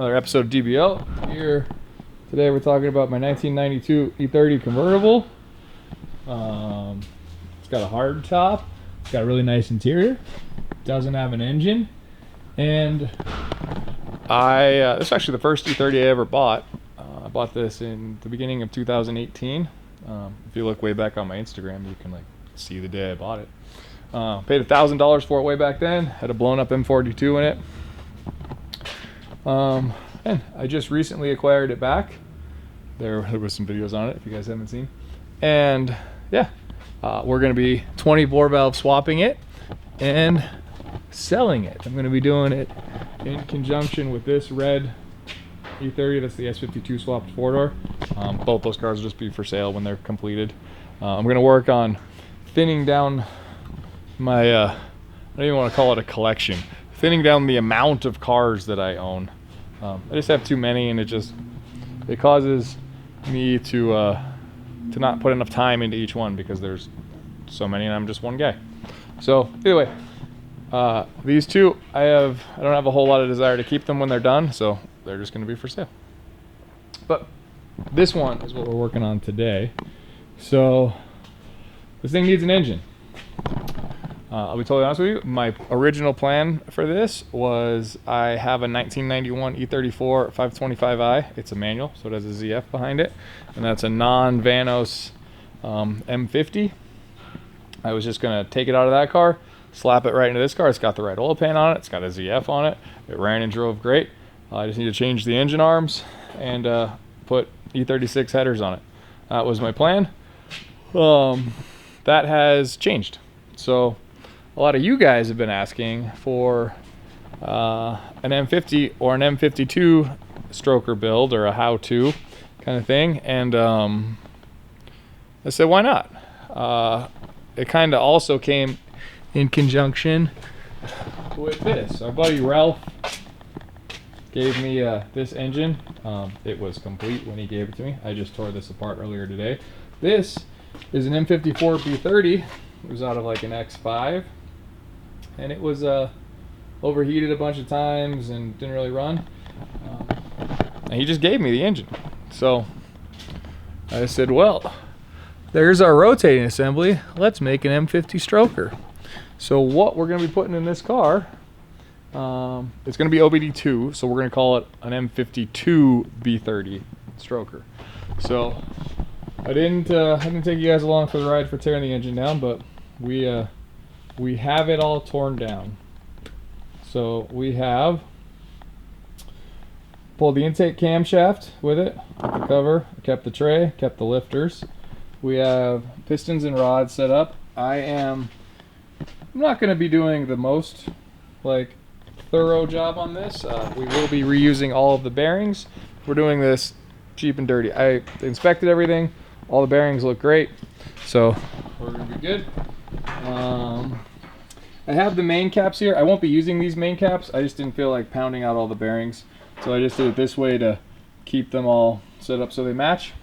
Another episode of DBL. Here today we're talking about my 1992 E30 convertible. It's got a hard top. It's got a really nice interior. Doesn't have an engine. And this is actually the first E30 I ever bought. I bought this in the beginning of 2018. If you look way back on my Instagram, you can see the day I bought it. Paid $1,000 for it way back then. Had a blown up M52 in it. And I just recently acquired it back. There was some videos on it if you guys haven't seen. And yeah, we're going to be 24 valve swapping it and selling it. I'm going to be doing it in conjunction with this red E30. That's the S52 swapped 4-door. Both those cars will just be for sale when they're completed. I'm going to work on thinning down my, I don't even want to call it a collection, thinning down the amount of cars that I own. I just have too many, and it causes me to not put enough time into each one because there's so many and I'm just one guy. So anyway, these two I don't have a whole lot of desire to keep them when they're done, so they're just going to be for sale. But this one is what we're working on today. So this thing needs an engine. I'll be totally honest with you. My original plan for this was I have a 1991 E34 525i. It's a manual, so it has a ZF behind it, and that's a non-Vanos M50. I was just gonna take it out of that car, slap it right into this car. It's got the right oil pan on it. It's got a ZF on it. It ran and drove great. I just need to change the engine arms and put E36 headers on it. That was my plan. That has changed. So a lot of you guys have been asking for an M50 or an M52 stroker build, or a how-to kind of thing, and I said, why not? It kind of also came in conjunction with this. Our buddy Ralph gave me this engine. It was complete when he gave it to me. I just tore this apart earlier today. This is an M54 B30. It was out of an X5. And it was overheated a bunch of times and didn't really run. And he just gave me the engine. So I said, well, there's our rotating assembly. Let's make an M50 stroker. So what we're going to be putting in this car, it's going to be OBD2, so we're going to call it an M52 B30 stroker. So I didn't take you guys along for the ride for tearing the engine down, but we have it all torn down. So we have pulled the intake camshaft with it, the cover, kept the tray, kept the lifters. We have pistons and rods set up. I'm not going to be doing the most thorough job on this. We will be reusing all of the bearings. We're doing this cheap and dirty. I inspected everything. All the bearings look great. So we're going to be good. I have the main caps here. I won't be using these main caps. I just didn't feel like pounding out all the bearings. So I just did it this way to keep them all set up so they match.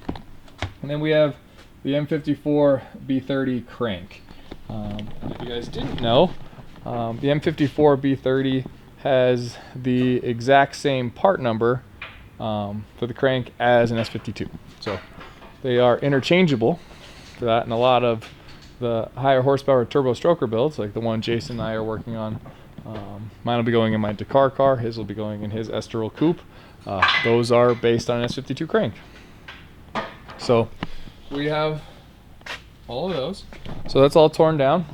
And then we have the M54 B30 crank. If you guys didn't know, the M54 B30 has the exact same part number for the crank as an S52. So they are interchangeable for that, and a lot of the higher horsepower turbo stroker builds, like the one Jason and I are working on, mine will be going in my Dakar car, his will be going in his Estoril Coupe. Those are based on an S52 crank. So we have all of those. So that's all torn down.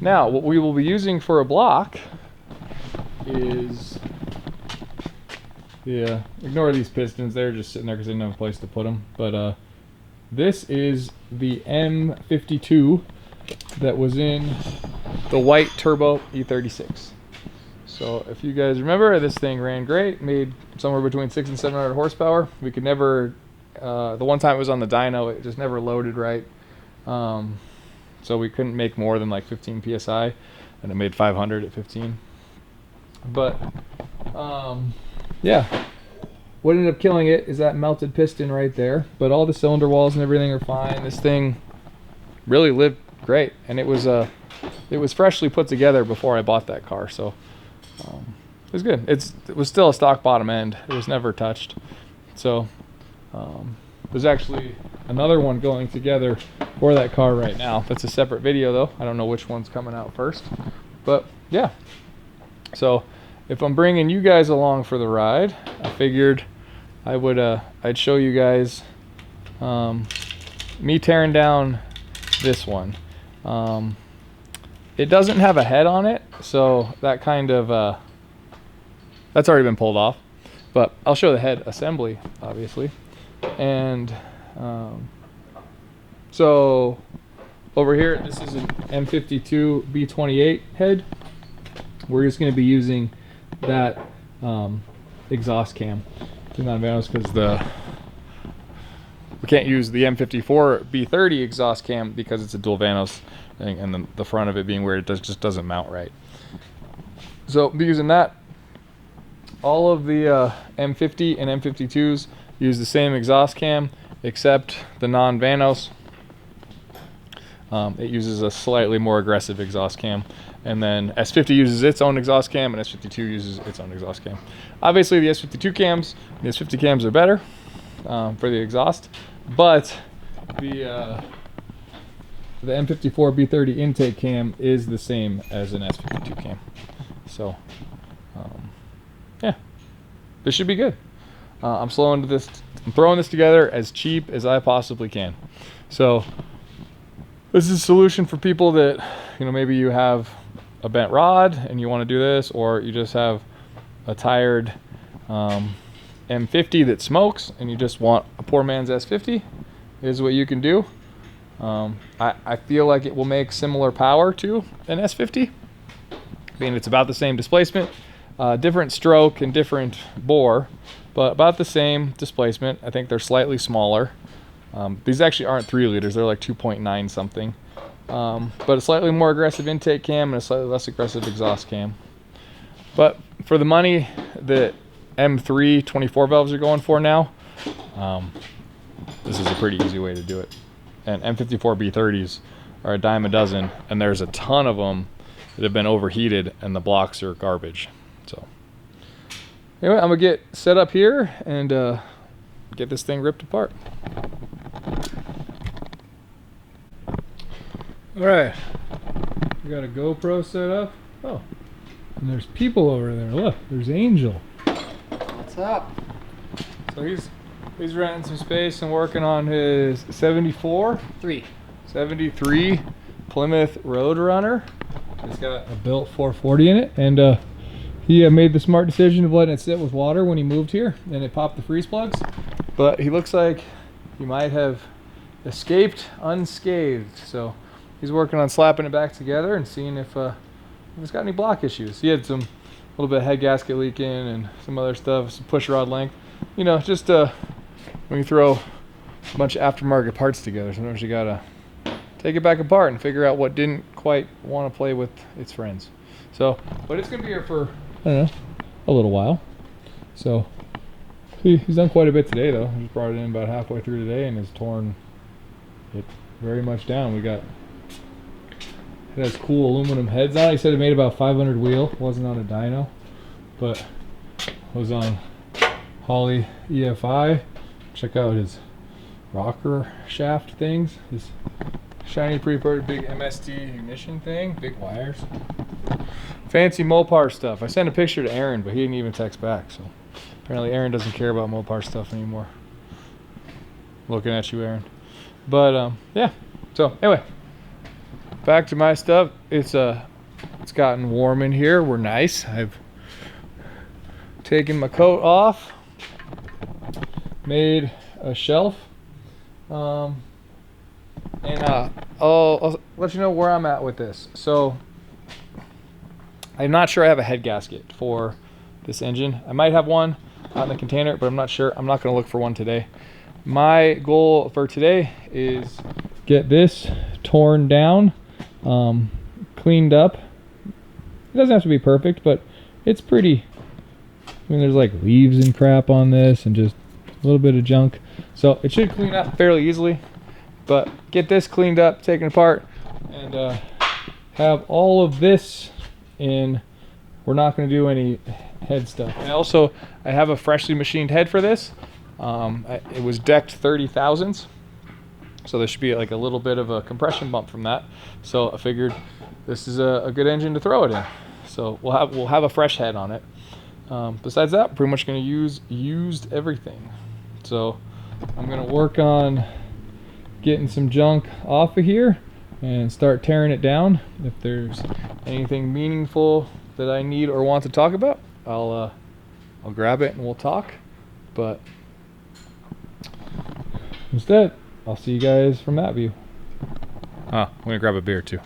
Now what we will be using for a block is, ignore these pistons, they're just sitting there because they didn't have a place to put them, but this is the M52 that was in the white turbo E36. So if you guys remember, this thing ran great, made somewhere between 600 and 700 horsepower. We could never, the one time it was on the dyno, it just never loaded right. So we couldn't make more than 15 PSI, and it made 500 at 15. But yeah. What ended up killing it is that melted piston right there, but all the cylinder walls and everything are fine. This thing really lived great, and it was freshly put together before I bought that car. So was good. It was still a stock bottom end. It was never touched. So there's actually another one going together for that car right now. That's a separate video though. I don't know which one's coming out first, but yeah. So if I'm bringing you guys along for the ride, I figured I would I'd show you guys me tearing down this one. It doesn't have a head on it, so that kind of that's already been pulled off, but I'll show the head assembly obviously. And so over here, this is an M52 B28 head. We're just going to be using that exhaust cam to non-vanos because we can't use the M54 B30 exhaust cam because it's a dual vanos thing, and then the front of it being weird, just doesn't mount right. So I'll be using that. All of the M50 and M52s use the same exhaust cam, except the non-vanos. It uses a slightly more aggressive exhaust cam. And then S50 uses its own exhaust cam, and S52 uses its own exhaust cam. Obviously, the S52 cams, the S50 cams are better for the exhaust, but the M54 B30 intake cam is the same as an S52 cam. So, yeah, this should be good. I'm throwing this together as cheap as I possibly can. So, this is a solution for people that, you know, maybe you have a bent rod and you want to do this, or you just have a tired M50 that smokes and you just want a poor man's S50. Is what you can do. I feel like it will make similar power to an S50. I mean, it's about the same displacement, different stroke and different bore, but about the same displacement. I think they're slightly smaller. These actually aren't 3 liters, they're like 2.9 something. But a slightly more aggressive intake cam and a slightly less aggressive exhaust cam. But for the money that M3 24 valves are going for now, this is a pretty easy way to do it. And M54 B30s are a dime a dozen, and there's a ton of them that have been overheated and the blocks are garbage. So anyway, I'm gonna get set up here and get this thing ripped apart. All right, we got a GoPro set up. Oh, and there's people over there. Look, there's Angel. What's up? So he's renting some space and working on his 73 Plymouth Roadrunner. It's got a built 440 in it, and he made the smart decision of letting it sit with water when he moved here, and it popped the freeze plugs. But he looks like he might have escaped unscathed. So he's working on slapping it back together and seeing if it's got any block issues. He had a little bit of head gasket leaking and some other stuff, some push rod length. You know, just when you throw a bunch of aftermarket parts together, sometimes you gotta take it back apart and figure out what didn't quite want to play with its friends. So, but it's gonna be here for, I don't know, a little while. So he's done quite a bit today though. He just brought it in about halfway through today and has torn it very much down. It has cool aluminum heads on it. He said it made about 500 wheel. It wasn't on a dyno, but was on Holley EFI. Check out his rocker shaft things. His shiny pre-ported big MST ignition thing. Big wires. Fancy Mopar stuff. I sent a picture to Aaron, but he didn't even text back. So apparently Aaron doesn't care about Mopar stuff anymore. Looking at you, Aaron. But yeah. So anyway, back to my stuff. It's gotten warm in here. We're nice. I've taken my coat off, made a shelf, and I'll let you know where I'm at with this. So I'm not sure I have a head gasket for this engine. I might have one out in the container, but I'm not sure. I'm not going to look for one today. My goal for today is get this torn down, cleaned up. It doesn't have to be perfect, but it's pretty. I mean, there's like leaves and crap on this and just a little bit of junk. So it should clean up fairly easily, but get this cleaned up, taken apart, and have all of this in we're not going to do any head stuff. And also, I have a freshly machined head for this. It was decked 30 thousandths, so there should be like a little bit of a compression bump from that. So I figured this is a good engine to throw it in. So we'll have a fresh head on it. Besides that, I'm pretty much going to use used everything. So I'm going to work on getting some junk off of here and start tearing it down. If there's anything meaningful that I need or want to talk about, I'll grab it and we'll talk. But instead, I'll see you guys from that view. I'm gonna grab a beer too.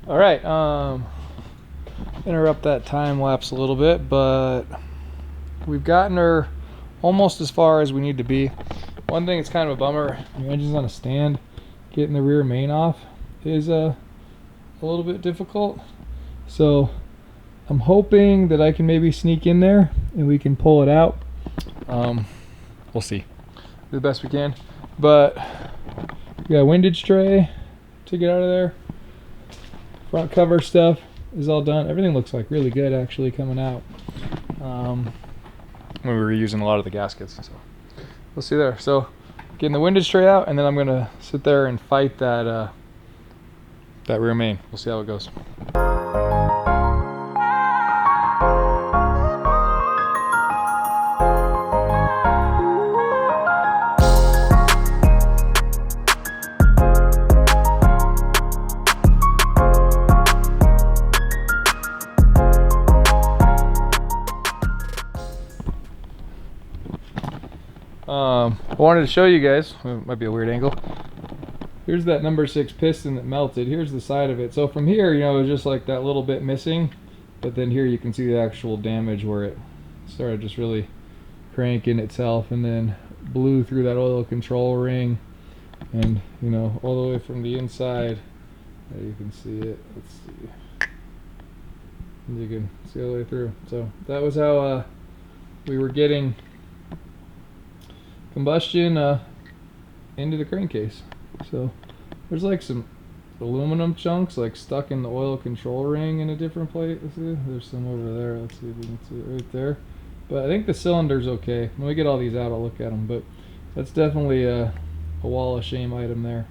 All right, interrupt that time lapse a little bit, but we've gotten her almost as far as we need to be. One thing that's kind of a bummer, your engine's on a stand, getting the rear main off is a little bit difficult. So I'm hoping that I can maybe sneak in there and we can pull it out. We'll see. Do the best we can. But we got a windage tray to get out of there. Front cover stuff is all done. Everything looks like really good actually coming out. We were reusing a lot of the gaskets, so we'll see there. So getting the windage tray out, and then I'm gonna sit there and fight that that rear main. We'll see how it goes. I wanted to show you guys, it might be a weird angle. Here's that number 6 piston that melted. Here's the side of it. So from here, you know, it was just like that little bit missing, but then here you can see the actual damage where it started just really cranking itself and then blew through that oil control ring, and you know, all the way from the inside. There you can see it. Let's see. You can see all the way through. So that was how we were getting combustion into the crankcase. So there's like some aluminum chunks like stuck in the oil control ring in a different place. Let's see. There's some over there. Let's see if we can see it right there. But I think the cylinder's okay. When we get all these out, I'll look at them. But that's definitely a wall of shame item there.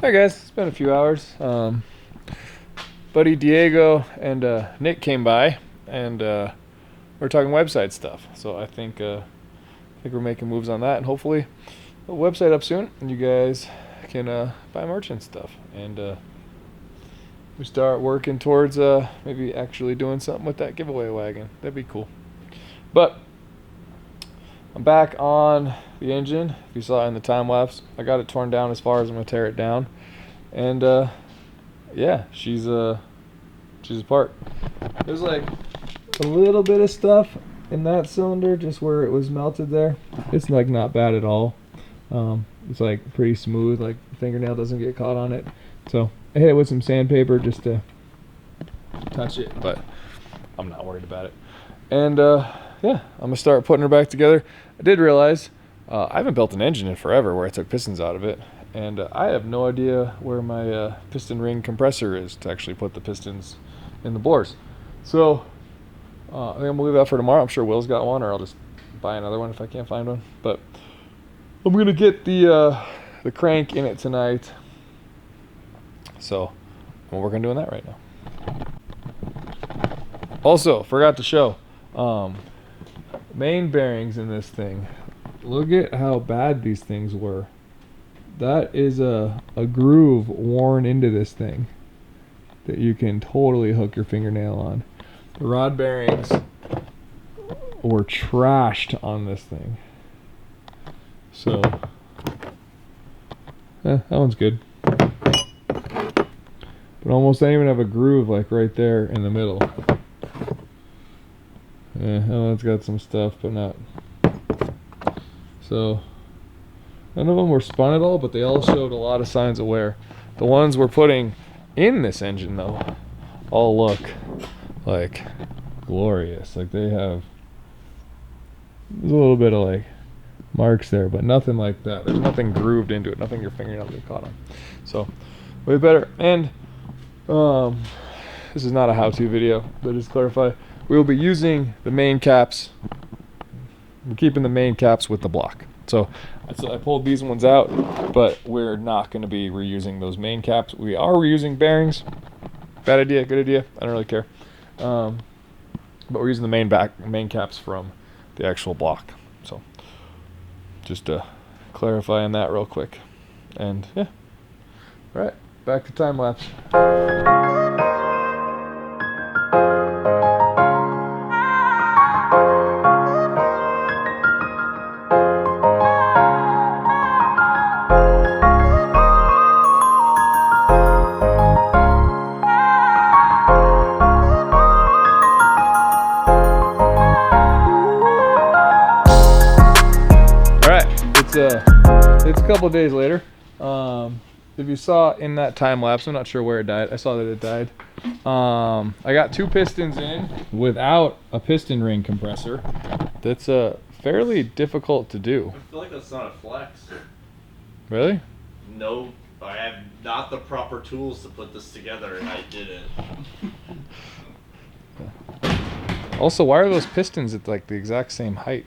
Hi guys, it's been a few hours. Buddy Diego and Nick came by, and we're talking website stuff. So I think we're making moves on that, and hopefully a website up soon, and you guys can buy merch and stuff, and we start working towards maybe actually doing something with that giveaway wagon. That'd be cool. But I'm back on the engine. If you saw in the time lapse, I got it torn down as far as I'm gonna tear it down, and yeah, she's apart. There's like a little bit of stuff in that cylinder, just where it was melted there. It's like not bad at all. It's like pretty smooth, like the fingernail doesn't get caught on it. So I hit it with some sandpaper just to touch it, but I'm not worried about it. And yeah, I'm gonna start putting her back together. I did realize I haven't built an engine in forever where I took pistons out of it, and I have no idea where my piston ring compressor is to actually put the pistons in the bores. So I think I'm gonna leave that for tomorrow. I'm sure Will's got one, or I'll just buy another one if I can't find one. But I'm gonna get the crank in it tonight. So I'm working on doing that right now. Also, forgot to show main bearings in this thing. Look at how bad these things were. That is a groove worn into this thing that you can totally hook your fingernail on. The rod bearings were trashed on this thing. So that one's good. But almost don't even have a groove like right there in the middle. Yeah, that one's got some stuff, but not. So none of them were spun at all, but they all showed a lot of signs of wear. The ones we're putting in this engine though all look like glorious. Like there's a little bit of like marks there, but nothing like that. There's nothing grooved into it, nothing your fingernail get caught on. So way better. And this is not a how-to video, but just clarify, we will be using the main caps. We're keeping the main caps with the block. So I pulled these ones out, but we're not going to be reusing those main caps. We are reusing bearings. Bad idea, good idea, I don't really care. But we're using the main caps from the actual block. So just clarifying that real quick. And yeah, all right, back to time lapse. It's a couple of days later. If you saw in that time lapse, I'm not sure where it died. I saw that it died. I got 2 pistons in without a piston ring compressor. That's fairly difficult to do. I feel like that's not a flex. Really? No, I have not the proper tools to put this together, and I did it. Also, why are those pistons at like the exact same height?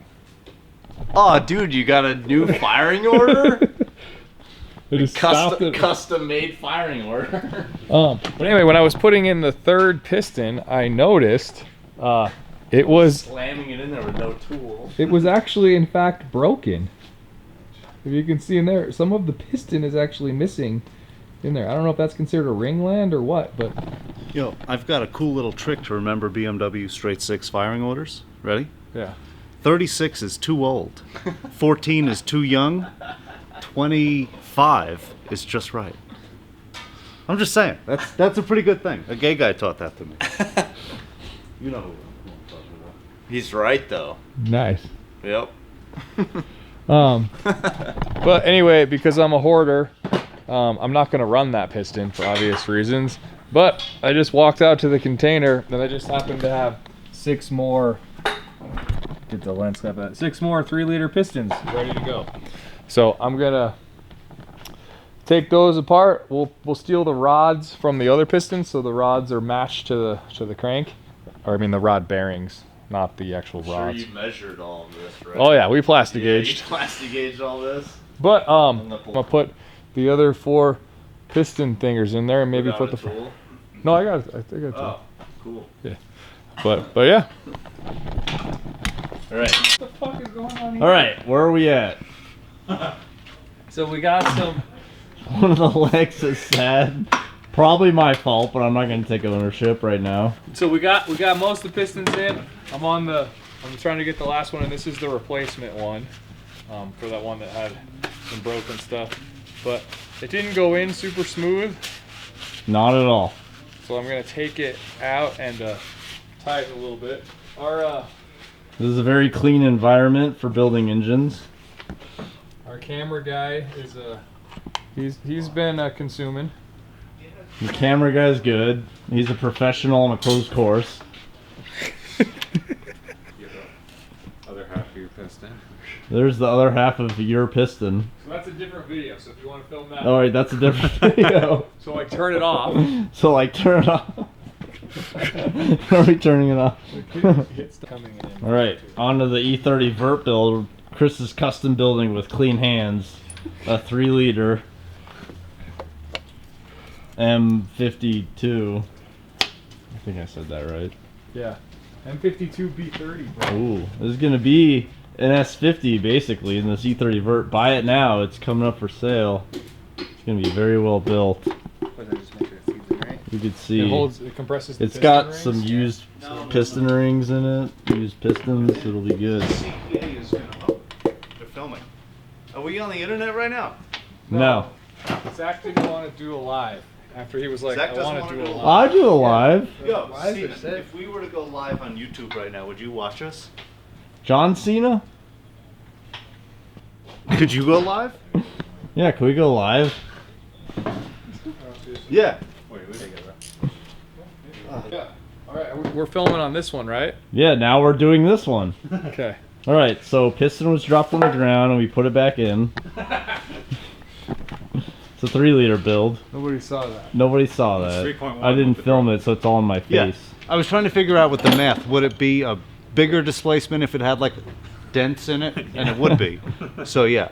Oh, dude, you got a new firing order? It is Custom-made firing order. But anyway, when I was putting in the 3rd piston, I noticed it was slamming it in there with no tools. It was actually, in fact, broken. If you can see in there, some of the piston is actually missing in there. I don't know if that's considered a ringland or what, but Yo, I've got a cool little trick to remember BMW straight 6 firing orders. Ready? yeah. 36 is too old. 14 is too young. 25 is just right. I'm just saying. That's a pretty good thing. A gay guy taught that to me. You know who I'm talking about. He's right, though. Nice. Yep. But anyway, because I'm a hoarder, I'm not going to run that piston for obvious reasons. But I just walked out to the container, and I just happened to have 6 more. Get the lens cap out. 6 more 3-liter pistons ready to go. So I'm gonna take those apart. We'll steal the rods from the other pistons, so the rods are matched to the crank, or I mean the rod bearings, not the actual rods. Sure, you measured all of this, right? Oh yeah, we plastic gauged. You plastic gauged all this. But I'm gonna put the other 4 piston thingers in there and maybe Without put a the. tool? No, I got it. I think I got it. Oh, cool. But yeah. All right. What the fuck is going on here? All right. Where are we at? So we got some. One of the legs is sad. Probably my fault, but I'm not gonna take ownership right now. So we got most of the pistons in. I'm trying to get the last one, and this is the replacement one for that one that had some broken stuff. But it didn't go in super smooth, Not at all. so I'm gonna take it out and tie it a little bit. This is a very clean environment for building engines. Our camera guy is he's been consuming. The camera guy's good. He's a professional on a closed course. Other half of your piston. There's the other half of your piston. So that's a different video. So if you want to film that, All right, that's a different video. so like turn it off. So like turn it off. Are we turning it off? It's coming in. All right, on to the E30 Vert build. Chris's custom building with clean hands. A 3-liter M52. I think I said that right. Yeah, M52 B30. Bro. Ooh, this is gonna be an S50 basically in this E30 Vert. Buy it now. It's coming up for sale. It's gonna be very well built. Just make sure it feeds in right. You could see It compresses. The it's piston got rings. some used piston rings in it. Used pistons. It'll be good. They're filming. Are we on the internet right now? No. Zach didn't want to do a live after he was like, Zach I doesn't want to wanna do a do a live. I do a live. Yo, Live Steven, is sick. if we were to go live on YouTube right now, would you watch us? John Cena? Could you go live? Yeah, can we go live? Yeah. Yeah. All right, we're filming on this one, right? Yeah, now we're doing this one. Okay. All right, so piston was dropped on the ground and we put it back in. It's a 3-liter build. Nobody saw that. Nobody saw that. 3.1 I didn't with the film it, so it's all in my Yeah. face. I was trying to figure out with the math, would it be a bigger displacement if it had like dents in it? And it would be. So yeah.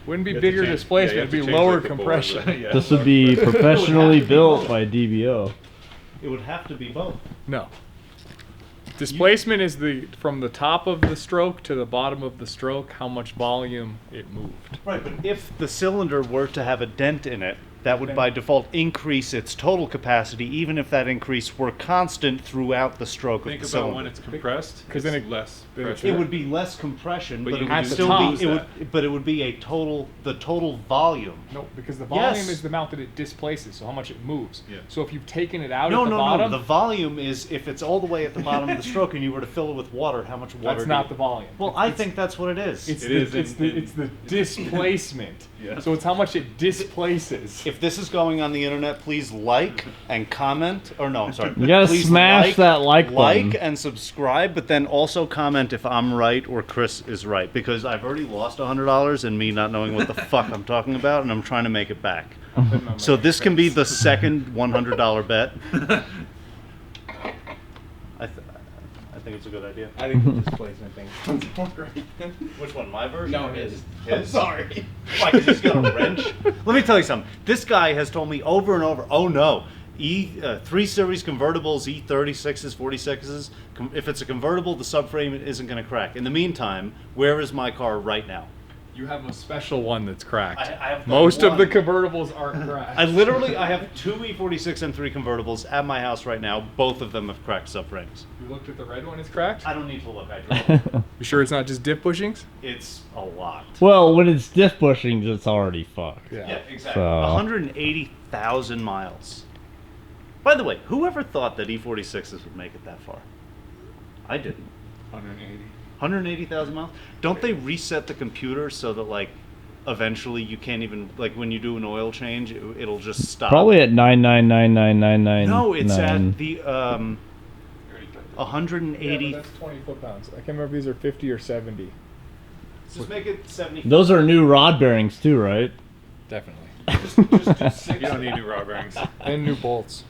Wouldn't be You have to bigger change- displacement, yeah, it'd you have be to change, lower like, the board, compression. but- yeah. This would be professionally built by DBO. It would have to be both. No. Displacement is from the top of the stroke to the bottom of the stroke, how much volume it moved. Right, but if the cylinder were to have a dent in it, that would by default increase its total capacity, even if that increase were constant throughout the stroke Think of the about cylinder. when it's compressed, 'Cause then it's it- less then pressure. It would be less compression, But but you it have would to still times be. It that. would, but it would be a total. The total volume. No, because the volume Yes. is the amount that it displaces, so how much it moves. Yeah. So if you've taken it out No, at the no, bottom, no. The volume is if it's all the way at the bottom of the stroke and you were to fill it with water, how much water? that's do not you- the volume. Well, I think that's what it is. It's It the, is it's, in- it's the displacement. Yeah. So it's how much it displaces. If this is going on the internet, please like and comment. Or no, I'm sorry. You gotta Please smash that like button. and subscribe, but then also comment if I'm right or Chris is right, because I've already lost $100 in me not knowing what the fuck I'm talking about, and I'm trying to make it back. So this can be the second $100 bet. I think it's a good idea. I think the displacement thing sounds more great. Which one, my version? No, or his. His? Sorry. Why, 'cause he's got a wrench? Let me tell you something. This guy has told me over and over, oh no, 3 Series convertibles, E36s, 46s, if it's a convertible, the subframe isn't going to crack. In the meantime, where is my car right now? You have a special one that's cracked. I have Most of the one. convertibles aren't cracked. I have 2 E46 M3 convertibles at my house right now. Both of them have cracked subframes. You looked at the red one, it's cracked? I don't need to look. I drove. You sure it's not just diff bushings? It's a lot. Well, when it's diff bushings, it's already fucked. Yeah, exactly. So- 180,000 miles. By the way, whoever thought that E46s would make it that far? I didn't. 180. 180,000 miles? Don't they reset the computer so that, like, eventually you can't even, like, when you do an oil change, it'll just stop? Probably at 9999999. No, it's at the 180. Yeah, but that's 20 foot-pounds. I can't remember if these are 50 or 70. Just make it 70. Those are new rod bearings too, right? Definitely. You don't need new rod bearings. And new bolts.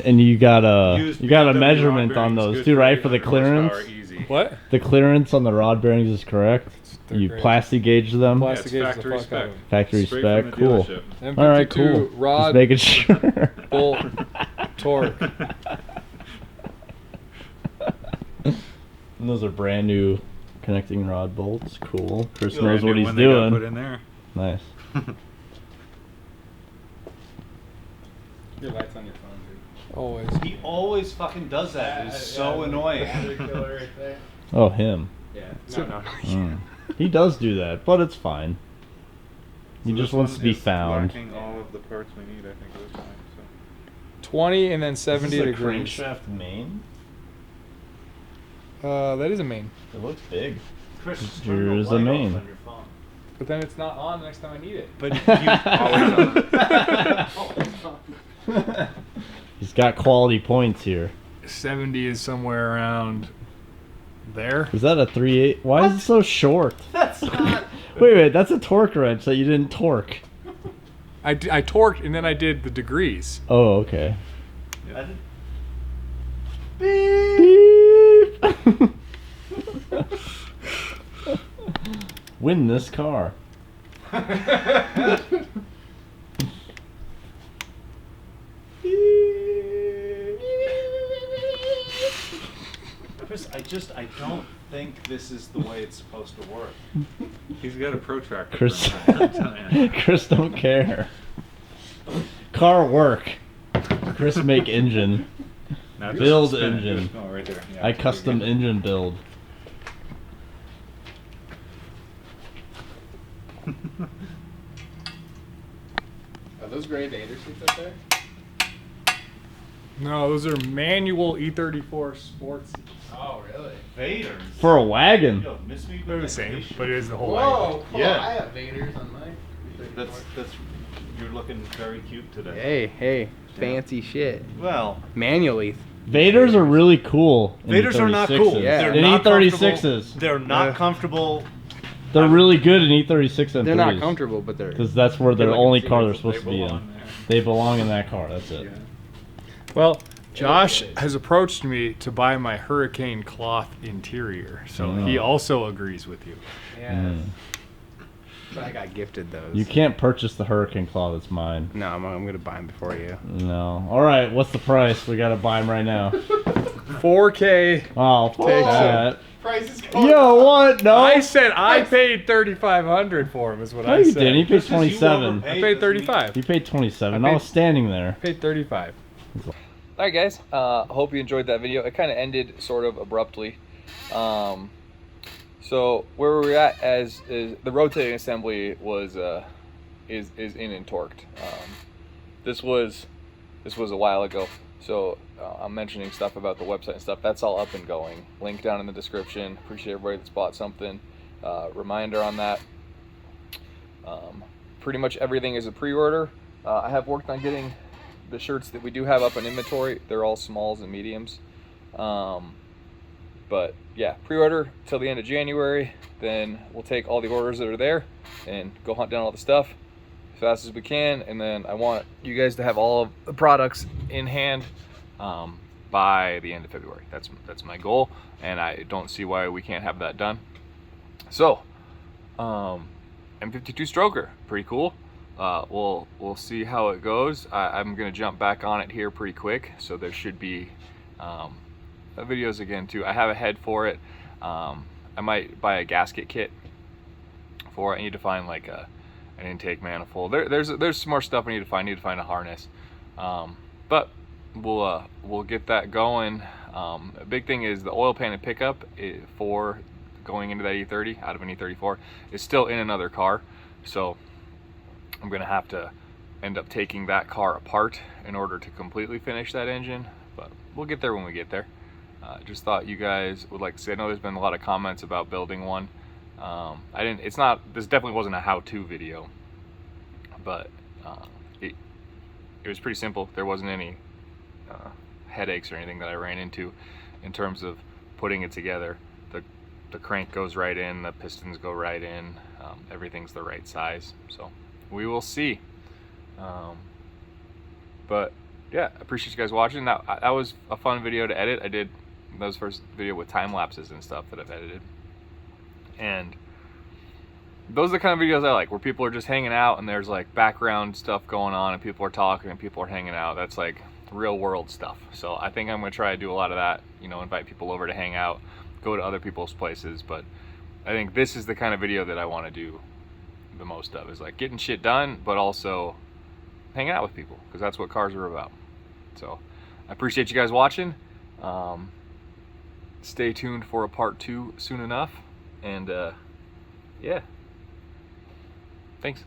And you got a Used you got a BMW measurement rod on bearings, those good too, right? For the 800 horsepower, clearance. Easy. What? The clearance on the rod bearings is correct. They're You great. plastic gauge them. Plastic Yeah, it's gauge the factory fuck out spec. of them. Factory Straight spec. from the Cool. dealership. M52 All right, cool. rod, Just making sure. bolt, torque. And those are brand new connecting rod bolts. Cool. Chris Brand knows new what he's one they got Put doing. in there. Nice. Your lights on your phone, dude. Always. He always fucking does that. It's so annoying. Oh, him. Yeah. No. Mm. He does do that, but it's fine. He So just this wants one to be is found. lacking all of the parts we need, I think, this time. So. 20 and then 70 Is this a degrees. crankshaft main? That is a main. It looks big. Chris, just turn the Here's a light main. off on your phone. But then it's not on the next time I need it. But you He's got quality points here. 70 is somewhere around there. Is that a 3/8? Why is it so short? That's not. Wait, that's a torque wrench that you didn't torque. I torqued and then I did the degrees. Oh, okay. I didn't- Beep. Win this car. Chris, I don't think this is the way it's supposed to work. He's got a protractor. Chris, for him, I'm telling you. Chris don't care. Car work. Chris make engine. Now Build spin it. engine. Oh, right there. Yeah, I custom engine build. Are those gray Vader seats up there? No, those are manual E34 sports. Oh, really? Vader. For a wagon. Yo, miss me with They're the that same, fish? but it is the whole Whoa! Cool. Yeah. I have Vaders on mine. That's you're looking very cute today. Hey, fancy shit. Well, Manually. Vaders are really cool. in Vaders are not cool. E36s. Yeah. They're In not E36s. comfortable. They're not comfortable. They're really good in E36 and They're not 3s. comfortable, but they're. Because that's where the They're like only a car they're sequel. supposed to be belong in. there. They belong in that car. That's it. Yeah. Well, Josh has approached me to buy my Hurricane cloth interior, so he also agrees with you. Yeah. Mm. But I got gifted those. You can't purchase the Hurricane Claw. That's mine. No, I'm gonna buy them before you. No. All right. What's the price? We gotta buy them right now. 4K. Oh, fuck Take that. Price is going. Yo, what? No. I said I paid $3,500 for him. Is what No, I you said. didn't. He paid Just 'cause you 27. overpaid I paid doesn't 35. He paid 27. I I paid- was standing there. Paid 35. All right, guys. Hope you enjoyed that video. It kind of ended sort of abruptly. So where we're at is the rotating assembly was is in and torqued. This was a while ago. So I'm mentioning stuff about the website and stuff. That's all up and going. Link down in the description. Appreciate everybody that's bought something. Reminder on that. Pretty much everything is a pre-order. I have worked on getting the shirts that we do have up in inventory. They're all smalls and mediums. But yeah, pre-order till the end of January. Then we'll take all the orders that are there and go hunt down all the stuff as fast as we can. And then I want you guys to have all of the products in hand by the end of February. That's my goal, and I don't see why we can't have that done. So, M52 stroker, pretty cool. We'll see how it goes. I'm gonna jump back on it here pretty quick, so there should be videos again too. I have a head for it. I might buy a gasket kit for it. I need to find like an intake manifold. There's some more stuff I need to find. I need to find a harness, but we'll get that going. A big thing is the oil pan and pickup for going into that E30 out of an E34 is still in another car, so I'm gonna have to end up taking that car apart in order to completely finish that engine, but we'll get there when we get there. Just thought you guys would like to see. I know there's been a lot of comments about building one. This definitely wasn't a how-to video, but it was pretty simple. There wasn't any headaches or anything that I ran into in terms of putting it together. The crank goes right in, the pistons go right in, everything's the right size, so we will see. But yeah, I appreciate you guys watching. That was a fun video to edit. I did That was the first video with time lapses and stuff that I've edited. And those are the kind of videos I like, where people are just hanging out and there's like background stuff going on and people are talking and people are hanging out. That's like real world stuff. So I think I'm gonna try to do a lot of that, you know, invite people over to hang out, go to other people's places. But I think this is the kind of video that I want to do the most of, is like getting shit done, but also hanging out with people, because that's what cars are about. So I appreciate you guys watching. Stay tuned for a part 2 soon enough. And yeah, thanks.